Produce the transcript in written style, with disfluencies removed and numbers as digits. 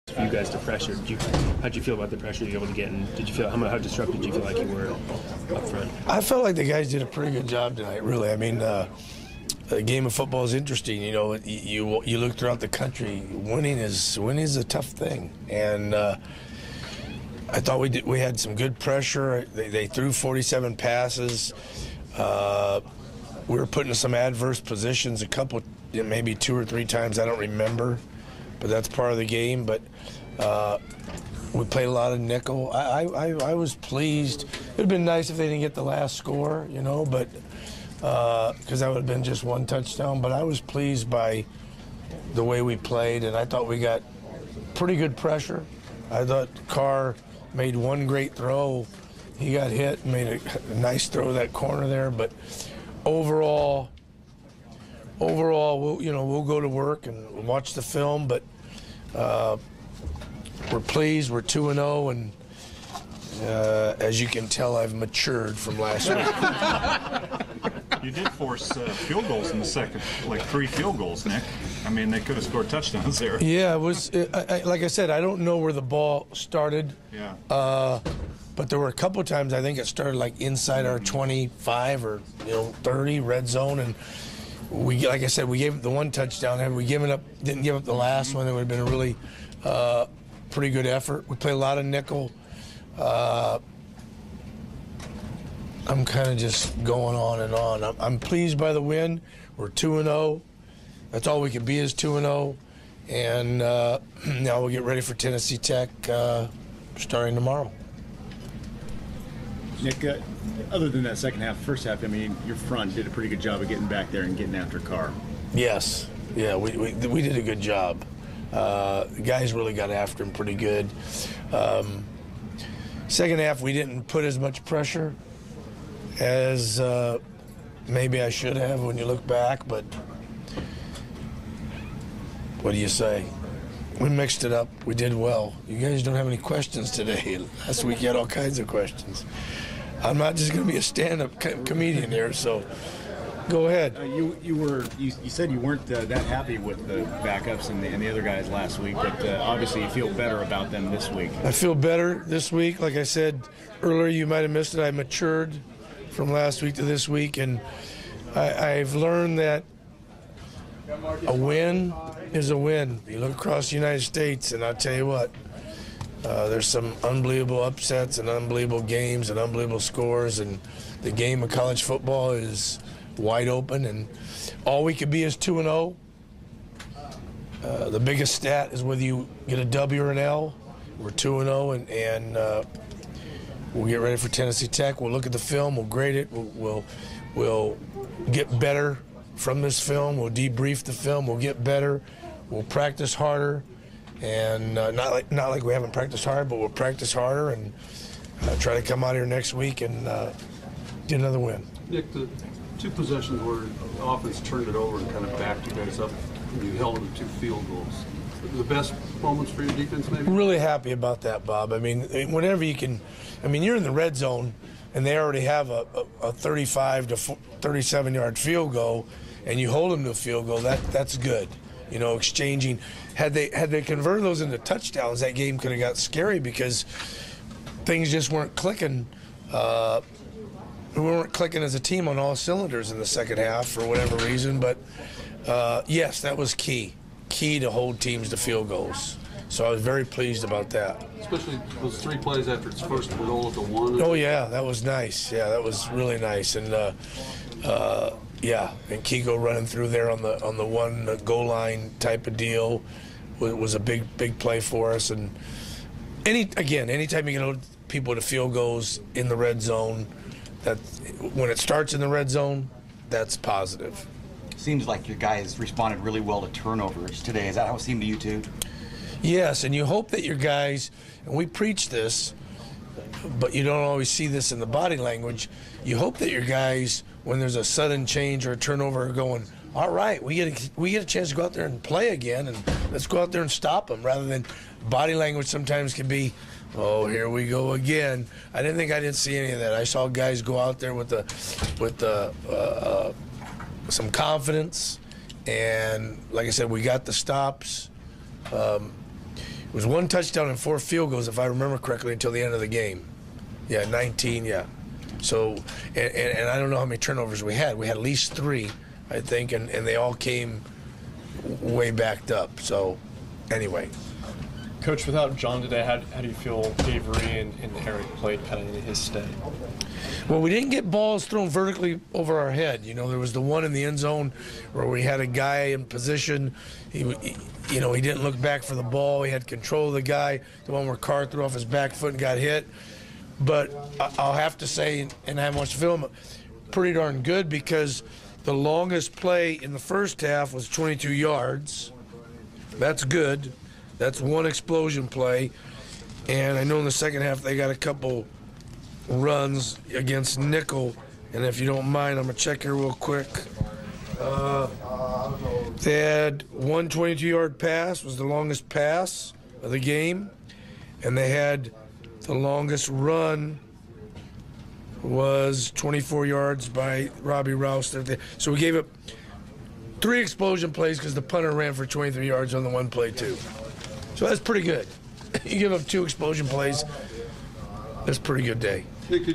for you guys to pressure. How'd you feel about the pressure you were able to get, and did you feel how disrupted did you feel like you were up front? I felt like the guys did a pretty good job tonight. Really, I mean, the game of football is interesting. You know, you look throughout the country. Winning is a tough thing, and I thought we had some good pressure. They threw 47 passes. We were put in some adverse positions a couple, maybe 2 or 3 times. I don't remember, but that's part of the game. But we played a lot of nickel. I was pleased. It would have been nice if they didn't get the last score, you know, but because that would have been just 1 touchdown. But I was pleased by the way we played, and I thought we got pretty good pressure. I thought Carr made 1 great throw. He got hit and made a nice throw to that corner there. But overall, we'll go to work and watch the film. But we're pleased. We're 2-0, and as you can tell, I've matured from last week. You did force field goals in the second, like 3 field goals, Nick. I mean, they could have scored touchdowns there. Yeah, it was. Like I said, I don't know where the ball started. Yeah. But there were a couple of times I think it started like inside our 25 or 30 red zone, and we, like I said, we gave the 1 touchdown. Had we didn't give up the last one, it would have been a really pretty good effort. We played a lot of nickel. I'm kind of just going on and on. I'm pleased by the win. We're 2-0. That's all we can be is 2-0. And now we'll get ready for Tennessee Tech starting tomorrow. Nick, other than that second half, first half, I mean, your front did a pretty good job of getting back there and getting after Carr. Yes. Yeah, we did a good job. The guys really got after him pretty good. Second half, we didn't put as much pressure as maybe I should have when you look back, but what do you say? We mixed it up. We did well. You guys don't have any questions today. Last week you had all kinds of questions. I'm not just going to be a stand-up comedian here, so go ahead. You said you weren't that happy with the backups and the other guys last week, but obviously you feel better about them this week. I feel better this week. Like I said earlier, you might have missed it. I matured from last week to this week, and I've learned that a win is a win. You look across the United States, and I'll tell you what, there's some unbelievable upsets and unbelievable games and unbelievable scores, and the game of college football is wide open, and all we could be is 2-0. The biggest stat is whether you get a W or an L. We're 2-0, and we'll get ready for Tennessee Tech. We'll look at the film. We'll grade it. We'll get better from this film. We'll debrief the film. We'll get better. We'll practice harder, and not like we haven't practiced hard, but we'll practice harder and try to come out here next week and get another win. Nick, the 2 possessions where the offense turned it over and kind of backed you guys up, and you held them to 2 field goals. The best moments for your defense, maybe? Really happy about that, Bob. I mean, whenever you can, I mean, you're in the red zone, and they already have a 35 to 37-yard field goal, and you hold them to a field goal. That's good. You know, exchanging. Had they converted those into touchdowns, that game could have got scary because things just weren't clicking. We weren't clicking as a team on all cylinders in the second half for whatever reason. But yes, that was key to hold teams to field goals. So I was very pleased about that. Especially those 3 plays after its first goal at the 1. Oh yeah, that was nice. Yeah, that was really nice. And yeah, and Kiko running through there on the 1 goal line type of deal was a big play for us. And anytime you get people to field goals in the red zone, that when it starts in the red zone, that's positive. Seems like your guys responded really well to turnovers today. Is that how it seemed to you too? Yes, and you hope that your guys, and we preach this, but you don't always see this in the body language. You hope that your guys, when there's a sudden change or a turnover, are going, all right, we get a chance to go out there and play again, and let's go out there and stop them, rather than body language sometimes can be, oh, here we go again. I didn't see any of that. I saw guys go out there with some confidence, and like I said, we got the stops. It was 1 touchdown and 4 field goals, if I remember correctly, until the end of the game. Yeah, 19, yeah. So, and I don't know how many turnovers we had. We had at least 3, I think, and they all came way backed up. So, anyway. Coach, without John today, how do you feel Avery and Eric played kind of in his stead? Well, we didn't get balls thrown vertically over our head. You know, there was the one in the end zone where we had a guy in position. He didn't look back for the ball. He had control of the guy. The one where Carr threw off his back foot and got hit. But I'll have to say, and I haven't watched the film, pretty darn good, because the longest play in the first half was 22 yards. That's good. That's 1 explosion play. And I know in the second half they got a couple runs against nickel. And if you don't mind, I'm going to check here real quick. They had 1 22-yard pass, was the longest pass of the game. And they had the longest run was 24 yards by Robbie Rouse. So we gave up 3 explosion plays because the punter ran for 23 yards on the 1 play too. So that's pretty good. You give up 2 explosion plays, that's a pretty good day. Hey, could you